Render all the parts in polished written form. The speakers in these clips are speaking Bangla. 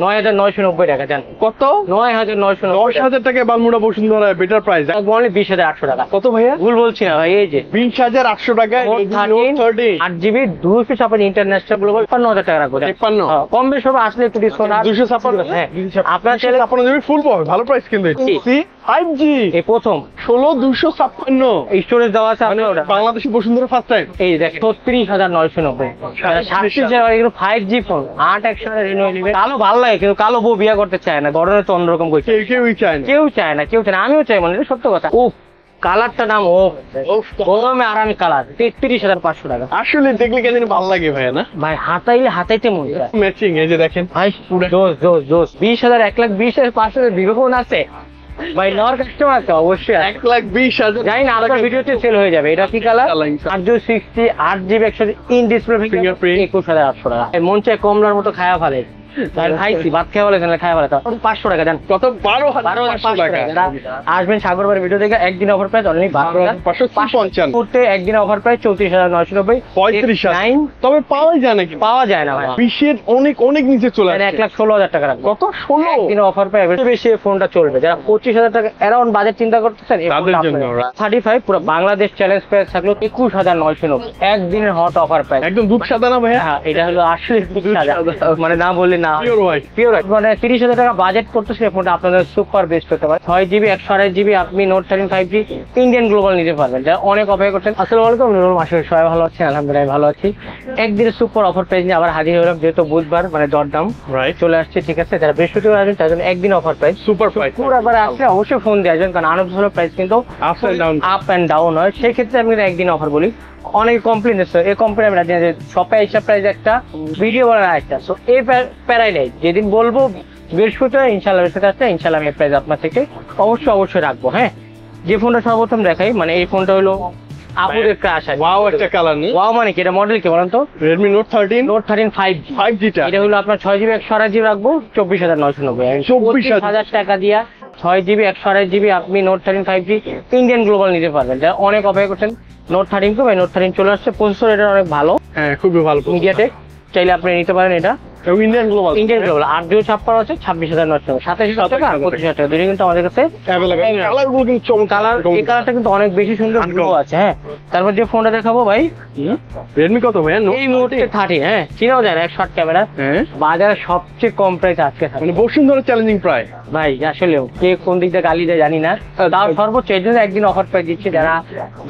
9990 টাকা জান কত? 9990 10,000 টাকায় বালমুড়া বসুন্ধরা বেটার প্রাইস। অনলি 20,800 টাকা। কত ভাইয়া? ভুল বলছি না ভাই, এই যে 20,800 টাকায় Note 13 8GB 256 ইন্টারন্যাশনাল গ্লোবাল 56,000 টাকা রাখবো। 53 কম বেশি হবে, আসলে একটু ডিসকাউন্ট আর 256 হ্যাঁ আপনার ছেলে 256 জিবি ফুল পাবে, ভালো প্রাইস কিন্তু। সি 5G এই প্রথম 16256 স্টোরেজ দেওয়া আছে আপনার ওটা। Bangladeshi Bashundhara first time. এই দেখেন 36990 এগুলো 5G ফোন 8100 রিনিউ নেবে। কালো ভালো লাগে কিন্তু কালো বউ বিয়ে করতে চায় না, গরমে তো অন্যরকম কইছে। কেউই চায় না। কেউ চায় না, কেউ চায় না, আমিও চাই, মানে এটা সত্য কথা। ও কালারটা নাম ও গরমে আরামি কালার 33,500 টাকা। আসলে দেখলে কেন জানি ভালো লাগে ভাইয়া না ভাই হাতাইলে হাতাইতে মন চায়। ম্যাচিং এই যে দেখেন ভাই জোস জোস জোস 20,000 1,20,500 বিরোধ আছে ভাই, নেওয়ার কাস্টমার আছে অবশ্যই। 1,20,000 জানি না আপনার ভিডিওতে সেল হয়ে যাবে। এটা কি colour? 860 8GB 100 in display Fingerprint। 21,800 টাকা। মন চায় কমলার মতো খায়া ফেলে খাইছি, ভাত খাওয়া বলে খাওয়া বলে 500 টাকা দেন। কত? 12,500 টাকা। আসবেন সাগরবাড়ি ভিডিও দেখে। একদিন অফার প্রাইস অনলি 12,555 করতে একদিন অফার প্রাইস 34,990 35,000 তবে পাওয়া যায় নাকি? পাওয়া যায় না ভাই, 20 অনেক অনেক নিচে চলে আসে। 1,16,000 টাকা রাখবো। কত? 16 একদিন অফার প্রাইস বেশি ফোনটা চলবে। যারা 25,000 টাকা অ্যারাউন্ড বাজেট চিন্তা করতেছেন তাদের জন্য 35 পুরো বাংলাদেশ চ্যালেঞ্জ প্রাইস থাকলো 21,990 একদিনের হট অফার প্রাইস। একদম দুধ সাদা না ভাইয়া? হ্যাঁ এটা হলো আসলে মানে না বললে না পিওর হোয়াইট। মানে 30,000 টাকা বাজেট করতেছে ফোনটা আপনাদের সুপার বেস্ট হতে পারে। 6GB 128GB আপনি নোট 13 5G ইন্ডিয়ান গ্লোবাল নিতে পারবেন, যা অনেক অপেক্ষা করছেন। আসসালামু আলাইকুম, নুরুল মাসুদ, সবাই ভালো আছেন? আলহামদুলিল্লাহ ভালো আছি। একদিনের সুপার অফার প্রাইস নিয়ে আবার হাজির হলাম, যেহেতু বুধবার মানে দরদাম চলে আসছে। ঠিক আছে, যারা বৃহস্পতিবার আসবেন তার জন্য একদিন অফার প্রাইস সুপার প্রাইস। পুরোবার আসলে অবশ্যই ফোন দিয়ে আসবেন, কারণ আনন্দ হলো প্রাইস কিন্তু আপ অ্যান্ড ডাউন হয়। সেই ক্ষেত্রে আমি একদিন অফার বলি। অনেক কমপ্লেন এসছে এই কোম্পানি আমি যে শপে হিসাব প্রাইস একটা, ভিডিও বানানো একটা। সো এই প্যারাই নেই, যেদিন বলবো বৃহস্পতিবার ইনশাল্লাহ ইনশাল্লাহ আমি প্রাইস আপনার থেকে অবশ্যই রাখবো। হ্যাঁ, যে ফোনটা সর্বপ্রথম দেখাই, মানে এই ফোনটা হলো আপুদের ক্রাশ আছে। ওয়াও একটা কালার নেই? ওয়াও মানে কি, এটা মডেল কি বলেন তো? Redmi Note 13 Note 13 5G টা এটা হলো আপনার 6GB 128GB রাখবো 24,990 24,000 টাকা দিয়া 6GB 128GB আপনি Note 13 5G ইন্ডিয়ান গ্লোবাল নিতে পারবেন, যারা অনেক অপেক্ষা করছেন। Note 13 কো ভাই, Note 13 চলে আসছে। প্রসেসর এটা অনেক ভালো, হ্যাঁ খুবই ভালো। মিডিয়াটেক, চাইলে আপনি নিতে পারেন। এটা ইন্ডিয়ান গ্লোবাল 8/56 আছে 26,990 27,000 টাকা 25,000 টাকা দুটো কিন্তু আমাদের কাছে अवेलेबल। কালারগুলো কিন্তু চমৎকার। কালার এই কালারটা কিন্তু অনেক বেশি সুন্দর গ্লো আছে। হ্যাঁ, তারপর যে ফোনটা দেখাবো ভাই, Redmi কত ভাইয়া? এই মুহূর্তে 30। হ্যাঁ, চিনাও যায় না, এক শর্ট ক্যামেরা বাজারে সবচেয়ে কম প্রাইস আজকে থাকে। মানে বসুন্ধরা চ্যালেঞ্জিং প্রাইস ভাই আসলেও কে কোন দিক দিয়ে গালি দেয় জানি না, তাও সর্বোচ্চ এর জন্য একদিন অফার প্রাইস দিচ্ছে। যারা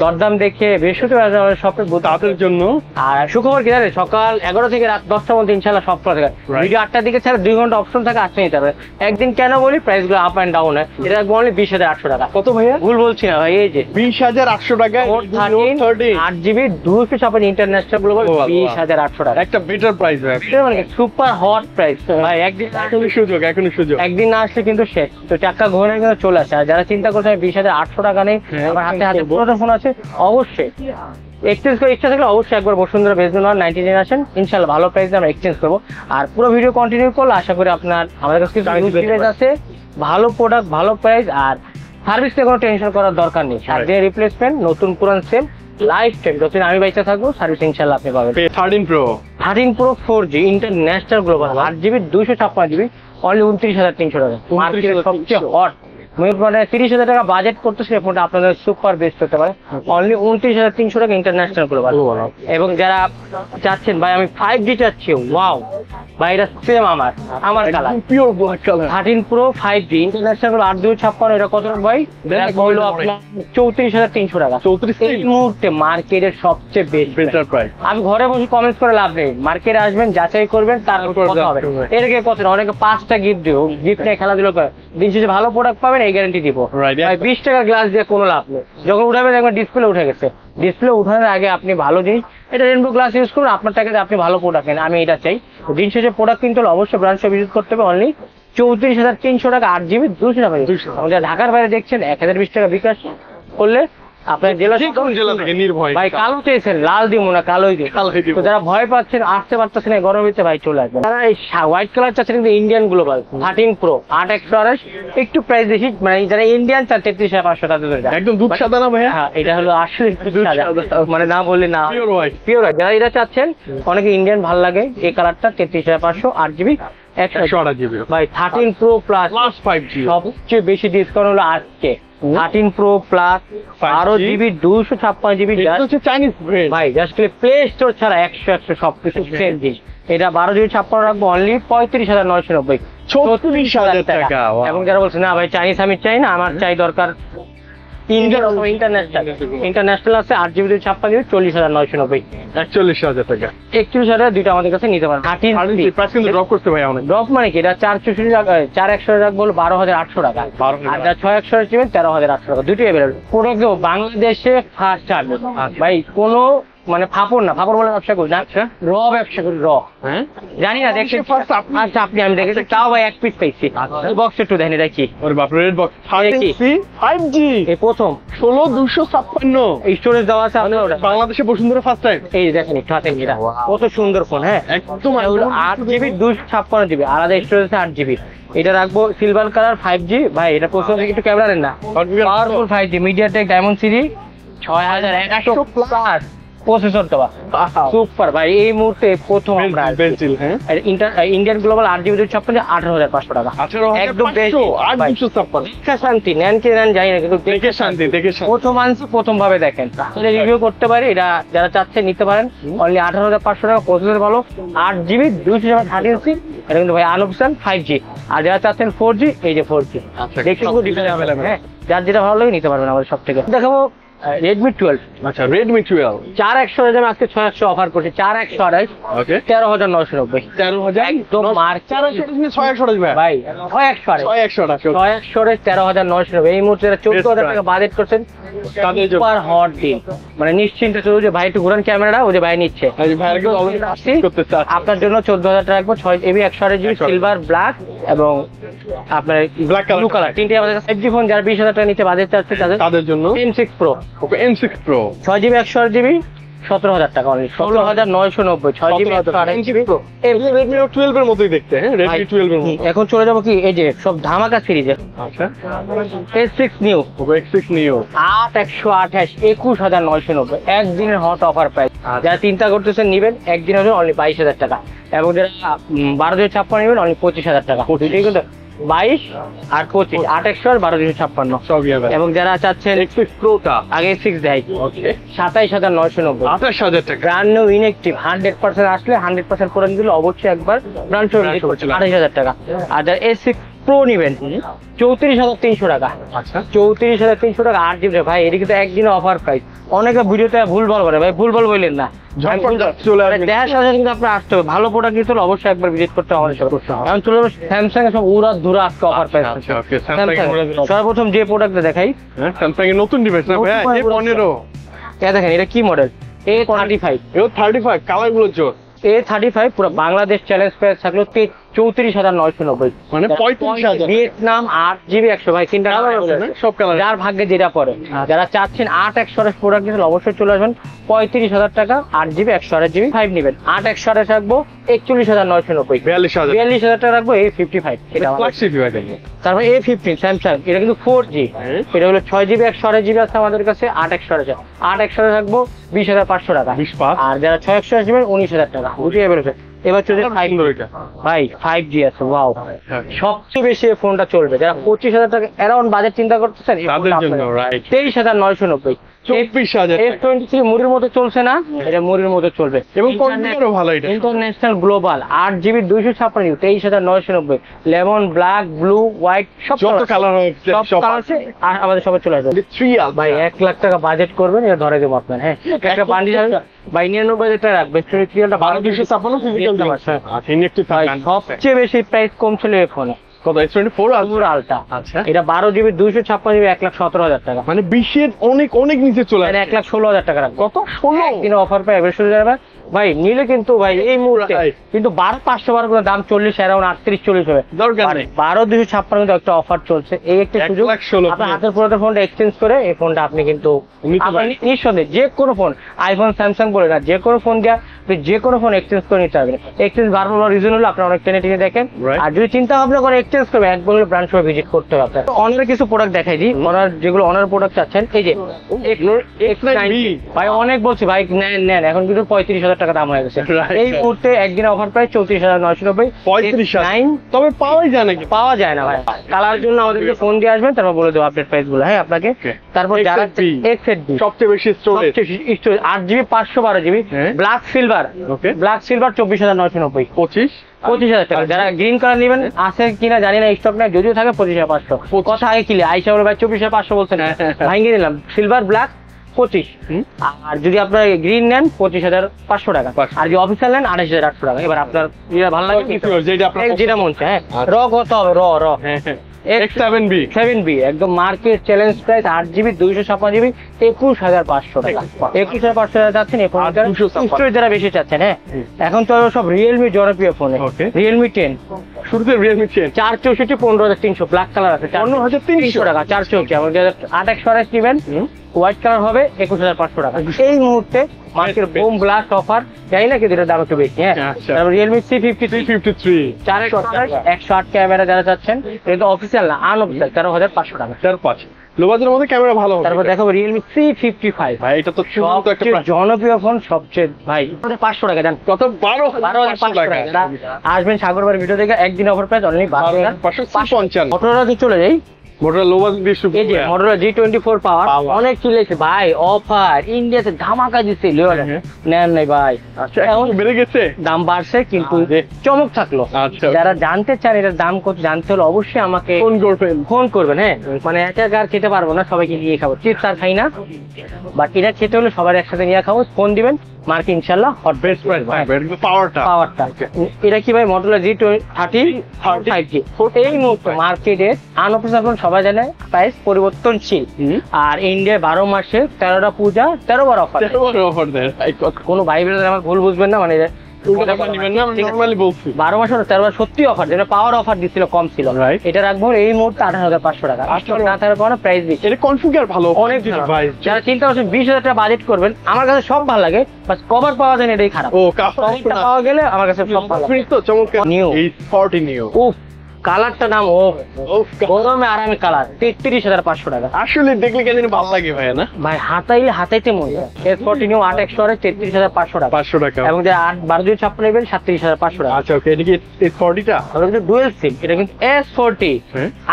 দরদাম দেখে বৃহস্পতিবার শপে তাদের জন্য। আর সুখবর কি জানেন, সকাল 11 থেকে রাত 10টা পর্যন্ত ইনশাল্লাহ সব খোলা থাকে। ভিডিও 8টার দিকে ছাড়া 2 ঘন্টা অপশন থাকে, আসতে নিতে হবে। একদিন কেন বলি, প্রাইস গুলো আপ অ্যান্ড ডাউন হয়। এটা বলি 20,800 টাকা। কত ভাইয়া? ভুল বলছি না ভাই, এই যে 20,800 টাকায় Note 13 8GB 256 ইন্টারন্যাশনাল গ্লোবাল 20,800 টাকা। একটা বেটার প্রাইস ভাই, এটা মানে সুপার হট প্রাইস ভাই। একদিন এখনই সুযোগ। একদিন না আসলে কিন্তু শেষ, তো চাক্কা ঘুরে কিন্তু চলে আসে। আর যারা চিন্তা করছে 20,800 টাকা নেই, আমার হাতে পুরোটা ফোন আছে, অবশ্যই এক্সচেঞ্জ করে ইচ্ছা থাকলে অবশ্যই একবার বসুন্ধরা বেসমেন্ট 99 আসেন, ইনশাল্লাহ ভালো প্রাইসে আমরা এক্সচেঞ্জ করবো। আর পুরো ভিডিও কন্টিনিউ করলে আশা করি আপনার আমাদের কাছে কিছু প্রাইস আছে, ভালো প্রোডাক্ট, ভালো প্রাইস, আর সার্ভিস নিয়ে কোনো টেনশন করার দরকার নেই। সাথে রিপ্লেসমেন্ট, নতুন পুরান সেম, লাইফ টাইম যতদিন আমি বাইচা থাকবো সার্ভিস ইনশাল্লাহ আপনি পাবেন। 13 Pro 4G international global 8GB 256GB only 29,300 টাকা। মার্কেটের সবচেয়ে হট মানে 30,000 টাকা বাজেট করতেছে ফোনটা আপনাদের সুপার বেস্ট হতে পারে। অনলি 29,300 টাকা ইন্টারন্যাশনাল গ্লোবাল। এবং যারা চাচ্ছেন ভাই আমি 5G চাচ্ছি, ওয়াও ভাই এটা সেম আমার colour pure black colour 13 Pro 5G international 8/256 এটা কত ভাই? হলো আপনার 34,300 টাকা। 34 এই মুহূর্তে মার্কেটের সবচেয়ে বেটার প্রাইস। আমি ঘরে বসে কমেন্টস করে লাভ নেই, মার্কেটে আসবেন, যাচাই করবেন, তারপর কথা হবে। এটাকে কত অনেকে 5টা গিফট দিও, গিফট নিয়ে খেলাধুলো করে, দিন শেষে ভালো প্রোডাক্ট পাবেন এই গ্যারান্টি দিব। ভাই 20 টাকার গ্লাস দিয়ে কোনো লাভ নেই, যখন উঠাবেন দেখবেন ডিসপ্লে উঠে গেছে। ডিসপ্লে উঠানোর আগে আপনি ভালো জিনিস, এটা রেনবো গ্লাস ইউজ করুন, আপনার টাকাতে আপনি ভালো প্রোডাক্ট নেন, আমি এটা চাই। দিন শেষে প্রোডাক্ট কিনতে হলে অবশ্যই ব্রাঞ্চ শপ ভিজিট করতে হবে। অনলি 34,300 টাকা 8GB 200 টাকা। আমাদের ঢাকার বাইরে দেখছেন 1,020 টাকা বিকাশ করলে আপনার জেলা থেকে নির্ভয়। ভাই কালো চেয়েছেন, লাল দিব না, কালোই দিব। তো যারা ভয় পাচ্ছেন, আসতে পারতেছেন না গরমের ভিতরে, ভাই চলে আসবেন। তারা এই হোয়াইট কালার চাচ্ছেন কিন্তু ইন্ডিয়ান গ্লোবাল 13 Pro 8/128 একটু প্রাইস বেশি, মানে যারা ইন্ডিয়ান চান 33,500 টাকা ধরে একদম দুধ সাদা না ভাইয়া? হ্যাঁ, এটা হলো আসলে দুধ সাদা, মানে না বললে না, পিওর হোয়াইট। যারা এটা চাচ্ছেন, অনেকে ইন্ডিয়ান ভালো লাগে, এই কালারটা 33,500 8GB 128 জিবি ভাই 13 প্রো প্লাস প্লাস 5G সবচেয়ে বেশি ডিসকাউন্ট হলো আজকে 13 pro plus 5G 12 GB 256 GB এটা হচ্ছে চাইনিজ ব্র্যান্ড ভাই জাস্ট প্লে স্টোর ছাড়া 100 সবকিছু সেম জিনিস। এটা 12 জিবি 56 রাখবো অনলি 35,990 36,000 টাকা এবং যারা বলছে না ভাই চাইনিজ আমি চাই না, আমার চাই দরকার ইন্টারন্যাশনাল আছে 8 জিবি 256 জিবি 40,990 41,000 টাকা 31,000 দুইটা আমাদের কাছে নিতে পারেন। প্রাইস কিন্তু ড্রপ করতে ভাই অনেক। ড্রপ মানে কি, এটা 4 রাখবো 12,800 টাকা, 12,000 আর 6 নেবেন 13,800 টাকা, দুটোই অ্যাভেলেবল। প্রোডাক্ট বাংলাদেশে ফার্স্ট চার্জ ভাই, কোনো মানে ফাপড় না, ফাপড় বলে ব্যবসা করি না, র ব্যবসা করি র। হ্যাঁ জানি না দেখছি First আপনি- আচ্ছা আপনি আমি দেখেছি তাও ভাই এক পিস পাইছি। বক্স একটু দেখেন এটা কি, ওরে বাপ রেড বক্স দেখি। 5G এই প্রথম 16,256 স্টোরেজ দেওয়া আছে আপনার ওটা। বাংলাদেশে বসুন্ধরা ফার্স্ট টাইম। এই যে দেখেন একটু হাতে এটা কত সুন্দর ফোন। হ্যাঁ একদম 8 জিবি 256 জিবি, আলাদা স্টোরেজ আছে 8 জিবি। এটা রাখবো সিলভার কালার 5G ভাই, এটা প্রথম থেকে একটু ক্যামেরা নেন না, powerful 5G MediaTek diamond series 6100 plus processor দেওয়া সুপার ভাই। এই মুহূর্তে প্রথম আমরা বেঞ্চিল হ্যাঁ ইন্ডিয়ান গ্লোবাল 8 জিবি 256 18,500 টাকা, একদম best। 8,256 দেখা শান্তি নেন কি নেন জানি না, কিন্তু দেখে শান্তি দেখে শান্তি। প্রথম আনছি প্রথম ভাবে দেখেন, এটা রিভিউ করতে পারি। এটা যারা চাচ্ছে নিতে পারেন অনলি 18,500 টাকা, প্রসেসর ভালো 8 জিবি 256 এটা কিন্তু ভাই আনঅপশন 5G। আর যারা চাচ্ছেন 4G এই যে 4G দেখতে খুব ডিফারেন্ট अवेलेबल। হ্যাঁ যার যেটা ভালো লাগে নিতে পারবেন আমাদের সব থেকে। দেখাবো Redmi 12 আচ্ছা Redmi 12 4100 এর আজকে 600 অফার করছে, 4128 ওকে 13,990 13,000 একদম মার্কেট 628 ভাই ভাই 6100 600 টাকা 600 এর 13,990 এই মুহূর্তে 14,000 টাকা বাজেট করছেন, তাদের জন্য সুপার হট ডিল। মানে নিশ্চিন্তে চলুন যে ভাই একটু ঘুরান ক্যামেরাটা, ওই যে ভাই নিচ্ছে এই যে ভাইয়ের কিন্তু অলরেডি আসছি করতে চাচ্ছি আপনার জন্য 14,000 টাকা রাখবো, 6 জিবি 128 জিবি সিলভার ব্ল্যাক এবং আপনার Black color। ব্লু কালার, তিনটে আমাদের কাছে 5G ফোন যারা 20,000 টাকা নিচে বাজেট চাচ্ছে তাদের জন্য M6 Pro ওকে M6 Pro 6 জিবি 128 জিবি 17,000 টাকা অনলি 17,990 6 জিবি 128 জিবি। Redmi 12 এর মতই দেখতে হ্যাঁ Redmi 12 এর মতো। এখন চলে যাবো কি এই যে সব ধামাকা সিরিজে আচ্ছা S6 নিউ ওকে X6 Neo 8,128 21,990 একদিনের হট অফার প্রাইস। যারা চিন্তা করতেছেন নিবেন একদিনের জন্য অনলি 22,000 টাকা, এবং যারা 12,256 নেবেন অনলি 25,000 টাকা। দুটোই কিন্তু 22 আর 25 8,100 আর 12,256। সবই হবে এবং যারা চাচ্ছেন X6 Pro টা আগে 6 দেয় ওকে 27,990 28,000 টাকা ব্র্যান্ড নিউ ইনঅ্যাক্টিভ 100% আসলে 100% করে দিলে অবশ্যই একবার ব্র্যান্ড শো ভিজিট করতে 28,000 টাকা। আর যারা S6 Pro নেবেন 34,300 টাকা, আচ্ছা 34,300 টাকা 8 জিবি ভাই, এদিকে তো একদিনে অফার প্রাইস। অনেকে ভিডিওতে ভুলভাল করে ভাই, ভুলভাল বললেন না, ঝটপট চলে আসবেন। দেখার সাথে সাথে কিন্তু আপনার আসতে হবে, ভালো প্রোডাক্ট নিতে হলে অবশ্যই একবার ভিজিট করতে হবে আমাদের সাথে। এখন চলে স্যামসাং এর সব উড়া ধুরা আজকে অফার প্রাইস। আচ্ছা ওকে Samsung এর সর্বপ্রথম যে প্রোডাক্টটা দেখাই, হ্যাঁ Samsung এর নতুন ডিভাইস না ভাই A15 এটা দেখেন এটা কি মডেল A35 এও 35 কালার গুলো জোর A35 পুরো বাংলাদেশ চ্যালেঞ্জ প্রাইস থাকলো 34,990 মানে 35,000 ভিয়েতনাম 8 জিবি 100 ভাই, তিনটা কালার কালার আছে না সব কালার যার ভাগ্যে যেটা পড়ে। যারা চাচ্ছেন 8,128 প্রোডাক্ট নিতে অবশ্যই চলে আসবেন 35,000 টাকা 8 জিবি 128 জিবি 5 নেবেন। 8,128 রাখবো 41,990 42,000 42,000 টাকা রাখবো A55 এটা আমাদের। ফ্ল্যাগশিপ ডিভাইস তারপর A15 স্যামসাং, এটা কিন্তু 4G, এটা হলো 6 জিবি 128 জিবি আছে আমাদের কাছে 8,128 8,128 রাখবো 20,500 টাকা। 25 আর যারা 6,128 জিবি 19,000 টাকা দুটোই অ্যাভেলেবল। এবার চলে 5 এটা ভাই 5G আছে ওয়াও, সবচেয়ে বেশি এই ফোনটা চলবে। যারা 25,000 টাকা অ্যারাউন্ড বাজেট চিন্তা করতেছেন তাদের জন্য রাইট 23,990 24,000 S23 মুড়ির মতো চলছে না, এটা মুড়ির মতো চলবে। এবং কম্পিউটারও ভালো এটা international global 8 GB 256 23,990 lemon black blue white সব যত কালার হয় সব কালার আছে। আর আমাদের সবাই চলে আসবে 3 ভাই 1 লাখ টাকা বাজেট করবেন, এটা ধরে দেবো আপনার। হ্যাঁ একটা বান্ডিল ভাই 99,000 টাকা রাখবে, সিরিয়ালটা 12,256 ফিজিক্যাল ডিভাইস আচ্ছা ইনঅ্যাক্টিভ সবচেয়ে বেশি প্রাইস কম ছিল এই ফোনে কত S24 আলটা। আচ্ছা এটা 12 জিবি 256 জিবি 1,17,000 টাকা, মানে 20 এর অনেক অনেক নিচে চলে আসে 1,16,000 টাকা রাখবো। কত 16 একদিন অফার পাই এবার শুরু যাবে ভাই, নিলে কিন্তু ভাই এই মুহূর্তে কিন্তু 12,500 করে দাম 40 অ্যারাউন্ড 38-40 হবে দরকার নেই 12,256 কিন্তু একটা অফার চলছে, এই একটা সুযোগ। 1,16,000 আপনার হাতের পুরোটা ফোনটা এক্সচেঞ্জ করে এই ফোনটা আপনি কিন্তু নিঃসন্দেহে যে কোনো ফোন আইফোন স্যামসাং বলে না, যে কোনো ফোন দেওয়া আপনি যে কোনো ফোন এক্সচেঞ্জ করে নিতে পারবেন। এক্সচেঞ্জ বারবার রিজন হলো আপনার অনেক টেনে টেনে দেখেন, আর যদি চিন্তা ভাবনা করে এক্সচেঞ্জ করবে একবার হলে ব্রাঞ্চ শপে ভিজিট করতে হবে আপনার। অনার কিছু প্রোডাক্ট দেখাই দিই, অনার যেগুলো অনার প্রোডাক্ট চাচ্ছেন এই যে X9B ভাই অনেক বলছি ভাই নেন নেন, এখন কিন্তু 35,000 35,000 টাকা দাম হয়ে গেছে। Right, এই মুহূর্তে একদিন অফার প্রাইস 34,990। 35,000 তবে পাওয়াই যায় নাকি? পাওয়া যায় না ভাই, কালার জন্য আমাদেরকে ফোন দিয়ে আসবেন, তারপর বলে দেবো আপডেট প্রাইস গুলো। হ্যাঁ আপনাকে। তারপর যারা XZB সবচেয়ে বেশি স্টোরেজ, 8GB 512GB হ্যাঁ। Black silver, okay black silver 24,990। 25,000 টাকা। যারা গ্রিন কালার নেবেন আছে কিনা জানি না, স্টক নাই, যদিও থাকে 25,500। কথা আগে কিলে আইসা বলে ভাই 24,500 বলছেন, ভাঙিয়ে নিলাম। সিলভার ব্ল্যাক 25, আর যদি আপনার গ্রিন নেন 25,500 টাকা, আর যদি অফিসিয়াল নেন 28,800 টাকা। এবার আপনার যেটা ভালো লাগে যেটা মন চায়। হ্যাঁ র কত হবে, র X7B 7B একদম market challenge price 8GB 256GB 21,500 টাকা। 21,500 টাকা যাচ্ছেন। এই ফোনটা স্টোরেজ যারা বেশি চাচ্ছেন, হ্যাঁ এখন তো সব রিয়েলমি জনপ্রিয় ফোনে। রিয়েলমি 10 শুরুতে রিয়েলমি 10 464 15,300 ব্ল্যাক কালার আছে 15,300 টাকা। 464 আমাদের 8 নেবেন, হোয়াইট কালার হবে 21,500 টাকা। এই মুহূর্তে মার্কেট বুম ব্লাস্ট অফার, জানি না কিন্তু এটার দাম একটু বেশি। হ্যাঁ তারপর রিয়েলমি C53 108 ক্যামেরা যারা চাচ্ছেন, এটা তো অফিসিয়াল না, আনঅফিসিয়াল 13,500 টাকা। 4-5 লো বাজেটের মধ্যে ক্যামেরা ভালো হবে। তারপর দেখাবো রিয়েলমি C55 ভাই, এটা তো চূড়ান্ত একটা সবচেয়ে জনপ্রিয় ফোন, সবচেয়ে ভাই 500 টাকা জান, কত 12,500 টাকা। যারা আসবেন সাগরবাড়ি ভিডিও থেকে একদিন অফার প্রাইস অনলি 12,555। মোটরোলা চলে যাই। মোটরোলা লো বাজেট দিয়ে শুরু। এই যে মোটরোলা G24 পাওয়ার অনেক চলেছে ভাই, অফার ইন্ডিয়াতে ধামাকা দিচ্ছে, নেন নাই ভাই। আচ্ছা এখন বেড়ে গেছে, দাম বাড়ছে কিন্তু চমক থাকলো। আচ্ছা যারা জানতে চান এটার দাম কত জানতে হলে অবশ্যই আমাকে ফোন করবেন। হ্যাঁ মানে একা আর খেতে পারবো না, সবাইকে নিয়ে খাবো, চিপস আর খাই না, বাট এটা খেতে হলে সবার একসাথে নিয়ে খাবো। ফোন দিবেন, মার্কে ইনশাল্লাহ হট বেস্ট প্রাইস পাওয়ারটা। এটা কি ভাই মোটরোলা G35G এই মুহূর্তে মার্কেটে আনঅফিসিয়াল ফোন সবাই জানে, প্রাইস পরিবর্তনশীল, আর ইন্ডিয়ায় 12 মাসে 13টা পূজা 13 বার অফার। কোনো ভাই বোনেরা আমার ভুল বুঝবেন না, মানে 12 মাসে 13 বার সত্যি অফার, যেটা পাওয়ার অফার দিচ্ছিল কম ছিল। এটা রাখবো এই মুহূর্তে 18,500 টাকা। না থাকার কারণে প্রাইস দিচ্ছি, এটা কনফিগার ভালো অনেক ভাই। যারা চিন্তা করছেন 20,000 টাকা বাজেট করবেন, আমার কাছে সব ভালো লাগে, বাস কভার পাওয়া যায় না, এটাই খারাপ। কভারটা পাওয়া গেলে আমার কাছে সব ভালো লাগে। তো চমৎকার নিউ এই 40 নিউ। উফ কালারটা নাম ও গরমে আরামে কালার 33,500 টাকা। আসলে দেখলে কেন ভালো লাগে ভাই, না ভাই হাতাইলে হাতাইতে মজা। S40 নিউ 8 33,500 টাকা। 500 টাকা। এবং যে 8/12 নেবেন 37,500 টাকা। আচ্ছা ওকে, এটা কি S40টা? ওটা কিন্তু ডুয়াল সিম, এটা কিন্তু S40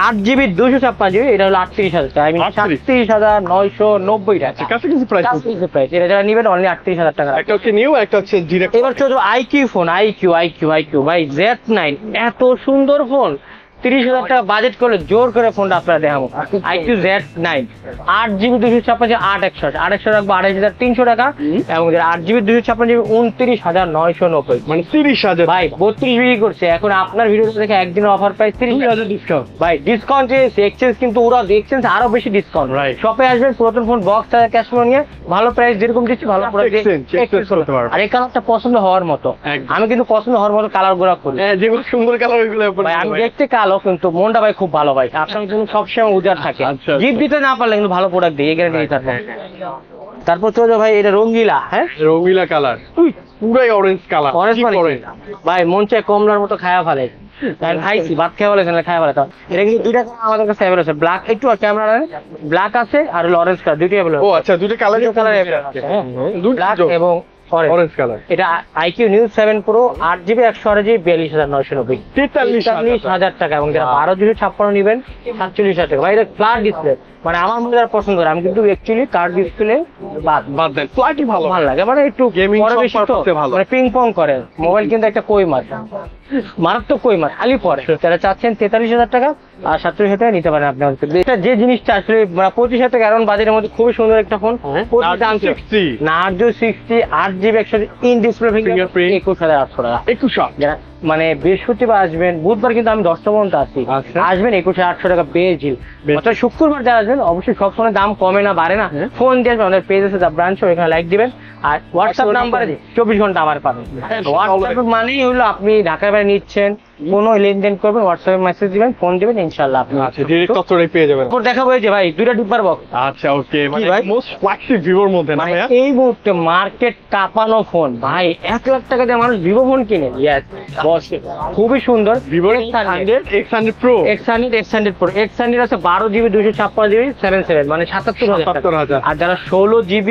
8GB 256GB, এটা হলো 38,000 টাকা। আমি 37,990 টাকা কাছাকাছি প্রাইস। প্রাইস এটা যারা নেবেন অনলি 38,000 টাকা। একটা হচ্ছে নিউ, একটা হচ্ছে ডিরেক্ট। এবার চলো IQ ফোন, IQ ভাই Z9 এত সুন্দর ফোন, 30,000 টাকা বাজেট করলে জোর করে ফোনটা আপনারা দেখাবো। IQ Z9 8GB 256 8 রাখবো 28,300 টাকা, এবং 8GB 256GB 29,990, মানে 30,000 ভাই 32 বিক্রি করছে। এখন আপনার ভিডিও দেখে একদিনের অফার প্রাইস 30,000 ডিসকাউন্ট। ভাই ডিসকাউন্ট এক্সচেঞ্জ কিন্তু ওরা এক্সচেঞ্জ আরো বেশি ডিসকাউন্ট। শপে আসবেন, পুরাতন ফোন বক্স ক্যাশ ফোন নিয়ে ভালো প্রাইস যেরকম দিচ্ছি ভালো প্রোডাক্ট এক্সচেঞ্জ করতে পারবেন। আর এই কালারটা পছন্দ হওয়ার মতো, আমি কিন্তু পছন্দ হওয়ার মতো কালার গুলো করি। যেগুলো সুন্দর কালার ওইগুলো ভাই আমি দেখতে কালো কিন্তু মনটা ভাই খুব ভালো ভাই, আপনার জন্য সবসময় উজাড় থাকে। জিপ দিতে না পারলে কিন্তু ভালো প্রোডাক্ট দিই, এখানে নিয়ে থাকবে। তারপর চলো ভাই এটা রঙ্গিলা, হ্যাঁ রঙ্গিলা কালার, পুরাই অরেঞ্জ কালার। অরেঞ্জ মানে ভাই মন চায় কমলার মতো খায়া ফেলে, খাইছি ভাত খাওয়া বলে খাওয়া ফেলে। তো এটা কিন্তু দুইটা আমাদের কাছে অ্যাভেলেবল আছে, ব্ল্যাক একটু ক্যামেরা ব্ল্যাক আছে আর অরেঞ্জ কালার, দুইটাই অ্যাভেলেবল। ও আচ্ছা, দুটো কালার আছে, হ্যাঁ ব্ল্যাক এবং অরেঞ্জ কালার। এটা IQ new 7 Pro 8GB 128GB 42,990, 43,000 টাকা। এবং যারা 12/56 নেবেন 47,000 টাকা। ভাই এটা ফ্ল্যাট ডিসপ্লে, মানে আমার মধ্যে যারা পছন্দ করে, আমি কিন্তু অ্যাকচুয়ালি কার্ড ডিসপ্লে বাদ দেন, ফ্ল্যাটই ভালো লাগে, মানে একটু গেমিং বেশি তো ভালো, মানে পিং পং করে মোবাইল, কিন্তু একটা কই মাছ, মারাত্মক কই মাছ খালি পরে। যারা চাচ্ছেন 43,000 টাকা আর 47,000 টাকা নিতে পারেন আপনি। এটা যে জিনিসটা আসলে 25,000 টাকা এরকম বাজেটের মধ্যে খুবই সুন্দর একটা phone, Narzo 60 8GB 100 in display fingerprint 21,800 টাকা। 21,000 মানে বৃহস্পতিবার আসবেন, বুধবার কিন্তু আমি 10টা পর্যন্ত আসি, আসবেন 21,800 টাকা বেজিল। অর্থাৎ শুক্রবার যারা আসবেন অবশ্যই সব সময় দাম কমে না বাড়ে না, ফোন দিয়ে আসবেন, আমাদের পেজ আছে দ্য ব্রাঞ্চ, এখানে লাইক দিবেন, আর হোয়াটসঅ্যাপ নাম্বারে 24 ঘন্টা আবার পাবেন। হোয়াটসঅ্যাপ মানেই হলো আপনি ঢাকার বাইরে নিচ্ছেন, কোনো লেনদেন করবেন, হোয়াটসঅ্যাপে মেসেজ দিবেন, ফোন দিবেন, ইনশাআল্লাহ আপনি আচ্ছা ডিরেক্ট তথ্যটাই পেয়ে যাবেন। তারপর দেখাবো এই যে ভাই দুইটা ডিব্বার বক্স। আচ্ছা ওকে, মানে ভাই? মোস্ট ফ্ল্যাগশিপ ভিভোর মধ্যে না মানে ভাইয়া? এই মুহূর্তে মার্কেট কাঁপানো ফোন ভাই, 1 লাখ টাকা দিয়ে মানুষ ভিভো ফোন কিনে। ইয়েস বস, খুবই সুন্দর। Vivo X100 Pro X100 Pro, X100 আছে 12GB 256GB 77, মানে 77,000 টাকা। 77,000। আর যারা 16GB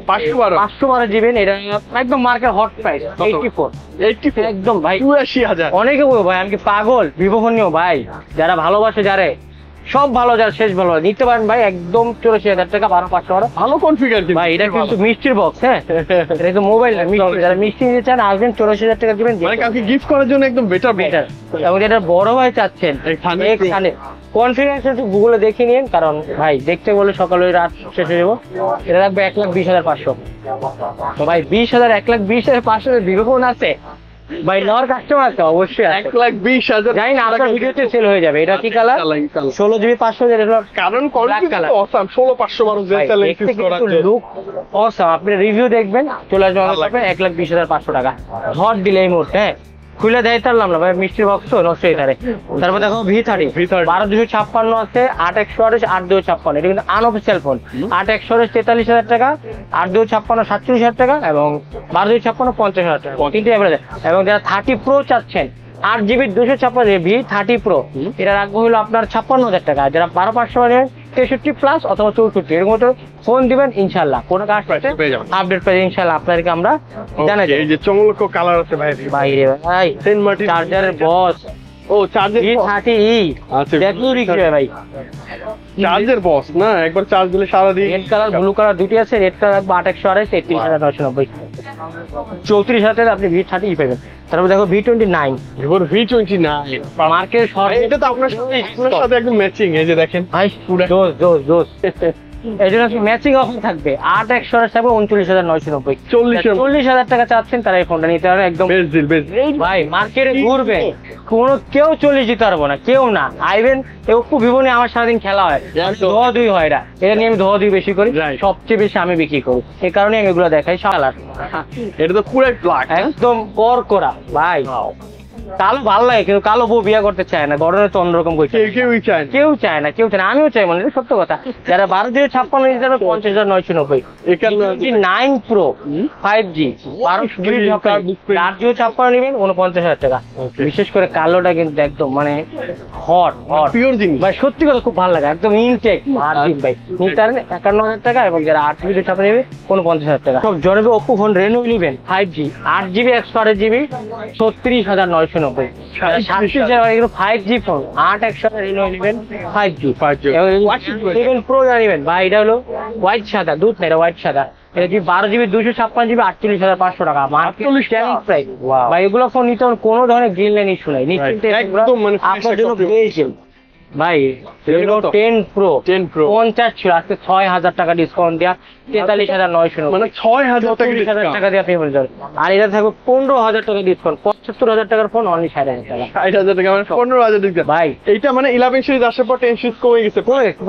512 512GB এটা একদম মার্কেট হট প্রাইস 84 একদম ভাই 82,000। অনেকে বলবো ভাই আমি কি পাগল ভিভো ফোন নিও ভাই, যারা ভালোবাসে যারা সব ভালো, যারা শেষ ভালো নিতে পারেন ভাই, একদম 84,000 টাকা 12,500 ভালো কনফিগার কিন্তু ভাই। এটা কিন্তু মিষ্টির বক্স, হ্যাঁ এটা কিন্তু মোবাইল না, মিষ্টি। যারা মিষ্টি নিতে চান আসবেন, 84,000 টাকা দিবেন, মানে কাউকে গিফট করার জন্য একদম বেটার বেটার। এবং যেটা বড় ভাই চাচ্ছেন X100 কনফিগারেশন একটু গুগলে দেখে নিন, কারণ ভাই দেখতে বলে সকালে রাত শেষ হয়ে যাবো। এটা রাখবে 1,20,500। তো ভাই 20,000 1,20,500 ভিভো ফোন আছে ভাই, নেওয়ার কাস্টমার আছে অবশ্যই আছে। 1,20,000 জানি না আপনার ভিডিওতে সেল হয়ে যাবে। এটা কি কালার? 16GB 500, এটা কারণ Black কোয়ালিটি color। অসাম। 16,500 মানুষ যে ভাই, সেল দেখতে ইনক্রিজ করার কিন্তু জন্য। Look awesome. আপনি রিভিউ দেখবেন, চলে আসবেন ভালো আমাদের শপে, 1,20,500 টাকা হট দিলে এই মুহূর্তে। হ্যাঁ খুলে দেয় তারলাম না ভাই, মিষ্টির বক্স তো নষ্ট হয়ে থাকে। তারপর দেখো V30 12,256 আছে, 8,128 8,256। এটা কিন্তু আনঅফিসিয়াল ফোন। 8,128 43,000 টাকা, 8,256 47,000 টাকা, এবং 12,256 50,000 টাকা, তিনটে অ্যাভারেজ। এবং যারা 30 Pro চাচ্ছেন 8GB 256 V30 Pro, এটা রাখবো হলো আপনার 56,000 টাকা। যারা 12,500 নেবেন 63 প্লাস অথবা 64, এরকম মতো ফোন দিবেন, ইনশাল্লাহ কোনো কাজ পেয়ে যাবেন। আপডেট পেয়ে ইনশাল্লাহ আপনাদেরকে আমরা জানাই এই যে চমলক কালার আছে ভাই। বাইরে ভাই সেন্ট মার্টিন চার্জারের বস ও চার্জের V30E আচ্ছা দেখো বিক্রি হয় ভাই। চার্জের বস না, একবার চার্জ দিলে সারা দিন। রেড কালার ব্লু কালার দুটি আছে। রেড কালার 8,128 33,990, 34,000 আপনি V30E পাবেন। তারপর দেখো V29 ভিভোর V29 মার্কেট শর্ট। এটা তো আপনার সাথে একদম ম্যাচিং। এই যে দেখেন ভাই জোস জোস জোস। এই জন্য ম্যাচিং অফার থাকবে। 8,128 থাকবে 39,990, 40,000 টাকা চাচ্ছেন তারা এই ফোনটা নিতে পারবে একদম বেস্ট ডিল বেস্ট। ভাই। মার্কেটে ঘুরবে কেউ 40 দিতে পারবো না, কেউ না। আইবেন ওপ্পো ভিভো নিয়ে আমার সারাদিন খেলা হয়, ধোয়া দুই হয়। এটা নিয়ে আমি ধোয়া দুই বেশি করি, সবচেয়ে বেশি আমি বিক্রি করি, এই কারণে আমি এগুলো দেখাই। কালার এটা তো পুরো ব্ল্যাক, একদম কর করা ভাই। কালো ভালো লাগে, কিন্তু কালো বউ বিয়ে করতে চায় না, গরমে তো অন্যরকম করছে। কেউই চায় না। কেউ চায় না, কেউ চায় না, আমিও চাই, মানে এটা সত্য কথা। যারা 12,256 নিতে পারবে 50,990, 9 Pro 5G 12GB 8,256 নেবেন 49,000 টাকা। বিশেষ করে কালোটা কিন্তু একদম মানে হট হট পিওর জিনিস ভাই, সত্যি কথা খুব ভালো লাগে, একদম ইনটেক ভার্জিন ভাই। নিতে পারেন 51,000 টাকা, এবং যারা 8GB 256 নেবে 49,000 টাকা। সব জনবে Oppo phone Reno 11 5G 8GB 128GB 36,990। 37,000 5G phone 8,128 Reno 11 5G 7 Pro নেবেন ভাই। এটা হলো হোয়াইট সাদা, দুধ না, এটা হোয়াইট সাদা। এটা কি 12GB 256GB 48,500 টাকা মার্কেট প্রাইস ভাই। এগুলো ফোন নিতে কোনো ধরনের গ্রিন লাইন ইস্যু নাই, নিশ্চিন্তে একদম মানে আপনার জন্য বেস্ট ভাই। Reno 10 Pro 50 ছিল, আজকে 6,000 টাকা ডিসকাউন্ট দেওয়া 43,990, মানে 6,000 টাকা দিয়ে আপনি পেয়ে যাবেন। আর এটা থাকবে 15,000 টাকা ডিসকাউন্ট, 75,000 টাকার ফোন অনলি 60,000 টাকা। 60,000 টাকা মানে 15,000 টাকা ভাই। এইটা মানে 11 সিরিজ আসার পর 10 সিরিজ কমে গেছে।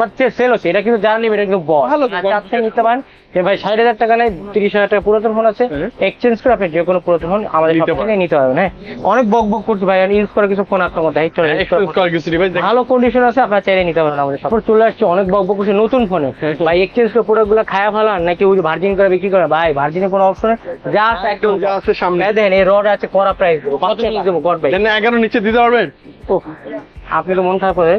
বাট সেল হচ্ছে, এটা কিন্তু জানা নেবে, এটা কিন্তু বস ভালো চাচ্ছেন নিতে পারেন যে ভাই 60,000 টাকা নেই, 30,000 টাকা পুরাতন ফোন আছে, এক্সচেঞ্জ করে আপনি যে কোনো পুরাতন ফোন আমাদের সব থেকে নিতে পারবেন। হ্যাঁ অনেক বক বক করতে ভাই, ইউজ করে কিছু ফোন আপনার মধ্যে এক্সচেঞ্জ করা কিছু ভাই ভালো কন্ডিশন আছে, আপনারা চাইলে নিতে পারেন আমাদের সব। চলে আসছে অনেক বক বক করছে নতুন ফোনে ভাই, এক্সচেঞ্জ করে প্রোডাক্টগুলো খায়া ভালো নাকি ওই ভার্জিন করে বিক্রি করে ভাই। ভার্জিনে কোনো অপশন যা আছে একদম যা আছে সামনে দেখেন। এই রড আছে, করা প্রাইস দেবো, কত দেবো গড ভাই? 11 নিচে দিতে পারবেন? আপনি তো মন খারাপ করে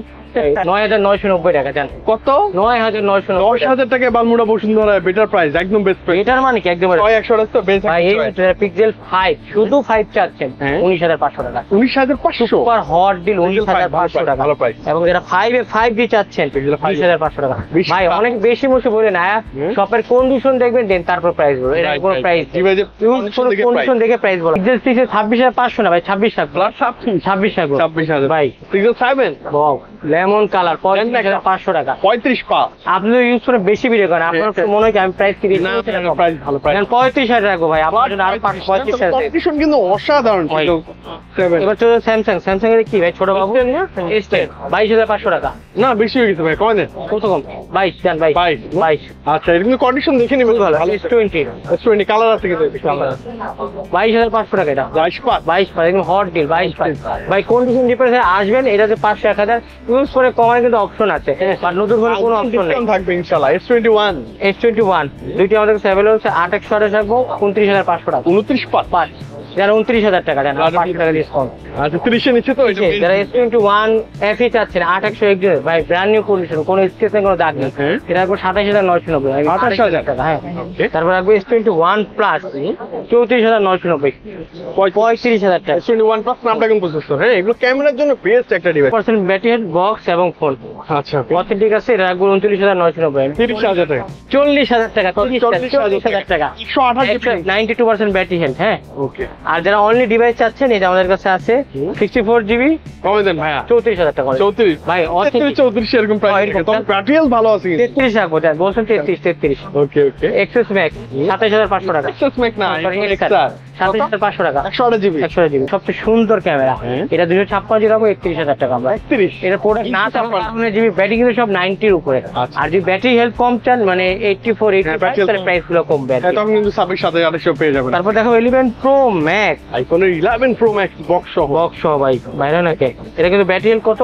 9,990 টাকা জান। কত? 9,990। 10,000 টাকায় বালমুড়া বসুন্ধরা বেটার প্রাইস, একদম বেস্ট প্রাইস। এটার মানে কি একদম 100 তো বেস্ট ভাই। এই পিক্সেল 5 শুধু 5 চাচ্ছেন 19,500 টাকা, 19,500 সুপার হট ডিল 19,500 টাকা ভালো প্রাইস। এবং যারা 5 এ 5G চাচ্ছেন 20,500 টাকা। ভাই অনেক বেশি মুশে বলে না, শপের কন্ডিশন দেখবেন দেন তারপর প্রাইস বলবো। এটা কোনো প্রাইস কন্ডিশন দেখে প্রাইস বলো। পিক্সেল 6 এ 26,500 না ভাই, 26 থাকবে, 26 থাকবে। 35,000 ভাই পিক্সেল 7 ওয়াও লেমন কালার 35,500 টাকা। 35 পা আপনি তো ইউজ করে বেশি ভিডিও করেন, আপনার তো মনে হয় কি আমি প্রাইস কি বেশি না বলছি না কম? প্রাইস ভালো প্রাইস 35,000 রাখবো ভাই, আপনার জন্য আরো 35,000। কন্ডিশন কিন্তু অসাধারণ ভাই। ছিল 7 এবার চলো স্যামসাং এর কি ভাই ছোট বাবু S10 22,500 টাকা। না বেশি হয়ে গেছে ভাই কমে দেন কত কম? 22 জান 22 22 আচ্ছা এটা কিন্তু কন্ডিশন দেখে নিবেন ভালো ভালো S20 রেস্টুরেন্ট কালার আছে কিন্তু কালার 22,500 টাকা এটা। 22 পা 22 পার একদম হট ডিল 22 পার ভাই। কন্ডিশন ডিফারেন্স আসবেন এটাতে 500-1000 ইউজ করে কমার কিন্তু অপশন আছে, আর নতুন করে কোনো অপশন নেই। ডিসকাউন্ট থাকবে ইনশাআল্লাহ S21 S21 দুইটি আমাদের কাছে অ্যাভেলেবল আছে। 8/128 রাখবো 29,500 টাকা 29 পা পাঁচ, যারা 29,000 টাকা দেন 500 টাকা ডিসকাউন্ট। আচ্ছা 30 এর নিচে তো এটা যারা S21 FE চাচ্ছেন 8/128 ভাই ব্র্যান্ড নিউ কন্ডিশন, কোনো স্কেচ নেই, কোনো দাগ নেই, এটা রাখবো 27,990 28,000 টাকা। হ্যাঁ Okay. তারপর রাখবো S21 প্লাস 34,990 35,000 টাকা। S21 প্লাস স্ন্যাপড্রাগন প্রসেসর হ্যাঁ এগুলো ক্যামেরার জন্য বেস্ট একটা ডিভাইস 100% ব্যাটারি হেড বক্স এবং ফোন আচ্ছা অথেন্টিক আছে, এটা রাখবো 29,990 30,000 টাকা 40,000 টাকা 40,000 টাকা 128 জিবি 92% ব্যাটারি হেলথ। হ্যাঁ ওকে আর যারা অনলি ডিভাইস চাচ্ছেন এটা আমাদের কাছে আছে 64 জিবি কমে দেন ভাইয়া 34,000 টাকা 34 ভাই authentic 34 এরকম প্রাইস এরকম। তবে ব্যাটারিও ভালো আছে 33 রাখবো দেন, বলছেন 33 ওকে ওকে এক্সেস ম্যাক্স 27,500 টাকা এক্সেস ম্যাক না Sorry, এক্সট্রা 27,500 টাকা 128 জিবি 100 জিবি সবচেয়ে সুন্দর ক্যামেরা। হ্যাঁ। এটা 256 জিবি রাখবো 31,000 টাকা আমরা। 31 এটা প্রোডাক্ট না থাকার কারণে জিবি ব্যাটারি কিন্তু সব 90 এর উপরে, আচ্ছা। আর যদি ব্যাটারি হেলথ কম চান মানে 84 85 battery তাহলে health প্রাইস গুলো কমবে আর কি। হ্যাঁ তখন কিন্তু 26,800 পেয়ে যাবেন তারপর দেখো 11 প্রো ম্যাক্স আইফোনের 11 প্রো ম্যাক্স বক্স সহ বক্স সহ ভাই বাইরে নাকি, এটা কিন্তু ব্যাটারি হেলথ কত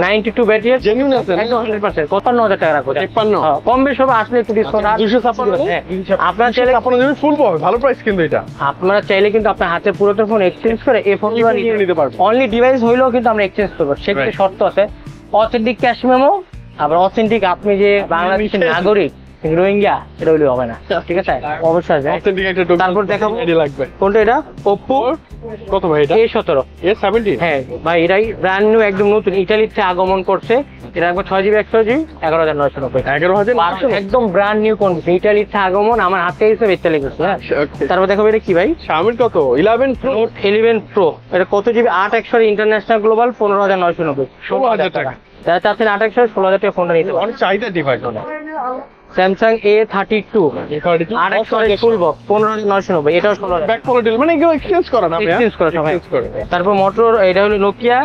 92 ব্যাটারি হেলথ জেনুইন আছে না একদম 100% 55,000 টাকা রাখো 53 হ্যাঁ, কম বেশি হবে আসলে একটু ডিসকাউন্ট। 256 হ্যাঁ আপনারা চাইলে আপনার জন্য ফুল পাবে ভালো প্রাইস কিন্তু এটা আপনারা চাইলে কিন্তু আপনার হাতের পুরাতন ফোন এক্সচেঞ্জ করে এই ফোন নিতে পারবেন অনলি ডিভাইস হইলেও কিন্তু আমরা এক্সচেঞ্জ করবো, সেক্ষেত্রে Right. শর্ত আছে অথেন্টিক ক্যাশ মেমো, আবার অথেন্টিক আপনি যে বাংলাদেশের নাগরিক রোহিঙ্গা এটা হইলে হবে না, ঠিক আছে অবশ্যই আছে। অথেন্টিক একটা তারপর দেখাবো আইডি লাগবে কোনটা এটা Oppo কত ভাই এটা A17 A17 হ্যাঁ ভাই এটাই ব্র্যান্ড নিউ একদম নতুন ইতালি থেকে আগমন করছে, এটা একবার 6 জিবি 100 জিবি 11,990 11,990 একদম ব্র্যান্ড নিউ কন্ডিশন ইতালি থেকে আগমন আমার হাতে এসে ইতালি গেছে। হ্যাঁ ওকে তারপর দেখাবো এটা কি ভাই Xiaomi কত 11 প্রো নোট 11 প্রো, এটা কত জিবি 8/100 ইন্টারন্যাশনাল গ্লোবাল 15,990 16,000 টাকা যারা চাচ্ছেন 8/100 16,000 টাকা ফোনটা নিতে পারেন। অনেক চাহিদা device Samsung A32 8/100 full box 15,990 এটাও 16,000 ব্যাক কোয়ালিটি মানে এগুলো এক্সচেঞ্জ করা না ভাইয়া এক্সচেঞ্জ করা সবাই। তারপর মোটর এটা হলো Nokia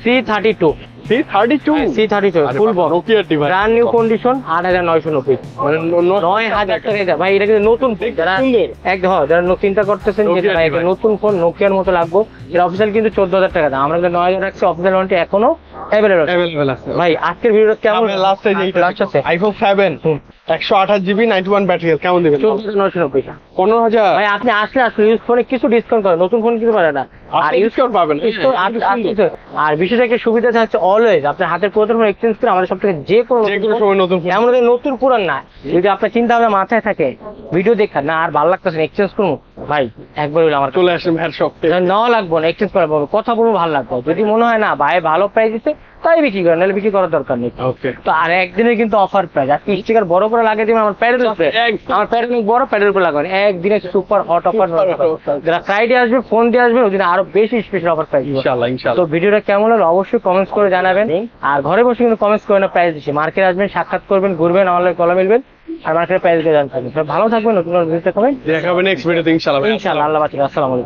C32 C32 C32 full box Nokia device brand new condition 8,990 মানে 9,000 টাকা এটা ভাই, এটা কিন্তু নতুন যারা সুন্দর। একদম যারা চিন্তা করতেছেন যে Nokia ভাই একটা device। নতুন ফোন নোকিয়ার মতো লাগবে, এর অফিসিয়াল কিন্তু 14,000 টাকা দাম, আমরা কিন্তু 9,000 রাখছি, অফিসিয়াল ওয়ারেন্টি এখনো অ্যাভেলেবল আছে। अवेलेबल আছে ভাই আজকের ভিডিওটা কেমন লাস্ট এই যে লাস্ট আছে আইফোন 7 128 জিবি 91 ব্যাটারি কেমন দিবেন 14,990 15,000 ভাই আপনি আসলে ইউজ ফোনে কিছু ডিসকাউন্ট করে, নতুন ফোন কিছু পারে না আর ইউজ ডিসকাউন্ট পাবেন আর বিষয়টা একটা সুবিধা থাকছে অলওয়েজ আপনার হাতের পুরাতন ফোন এক্সচেঞ্জ করে আমাদের সব থেকে যে কোনো সময় নতুন ফোন এমন নতুন পুরান না, যদি আপনার চিন্তা ভাবনা মাথায় থাকে ভিডিও দেখা না আর ভালো লাগতেছে এক্সচেঞ্জ করবো ভাই একবার হইলে আমার চলে আসেন ভাইয়ের শপ নেওয়া লাগবো না, এক্সচেঞ্জ করা পাবো, কথা বলবো ভালো লাগবে, যদি মনে হয় না ভাই ভালো প্রাইস দিচ্ছে তাই বিক্রি করেন, নাহলে বিক্রি করার দরকার নেই। ওকে তো আর একদিনে কিন্তু অফার প্রাইস, আর স্টিকার বড় করে লাগিয়ে দিবেন আমার প্যাডের উপরে, আমার প্যাডের বড় প্যাডের উপরে লাগাবেন, একদিনে সুপার হট অফার। যারা ফ্রাইডে আসবে ফোন দিয়ে আসবে ওই দিন আরো বেশি স্পেশাল অফার প্রাইস। ইনশাআল্লাহ তো ইনশাআল্লাহ ভিডিওটা কেমন হলো অবশ্যই কমেন্টস করে জানাবেন, আর ঘরে বসে কিন্তু কমেন্টস করে না প্রাইস দিচ্ছি, মার্কেট আসবেন সাক্ষাৎ করবেন ঘুরবেন অনলাইন কলা মিলবেন আর মার্কেটের প্রাইস দিয়ে জানতে পারবেন। ভালো থাকবেন, নতুন ভিডিওতে কমেন্ট দেখাবেন নেক্সট ভিডিওতে ইনশাআল্লাহ ইনশাআল্লাহ। আল্লাহ বাঁচিয়ে, আসসালামু আলাইকুম।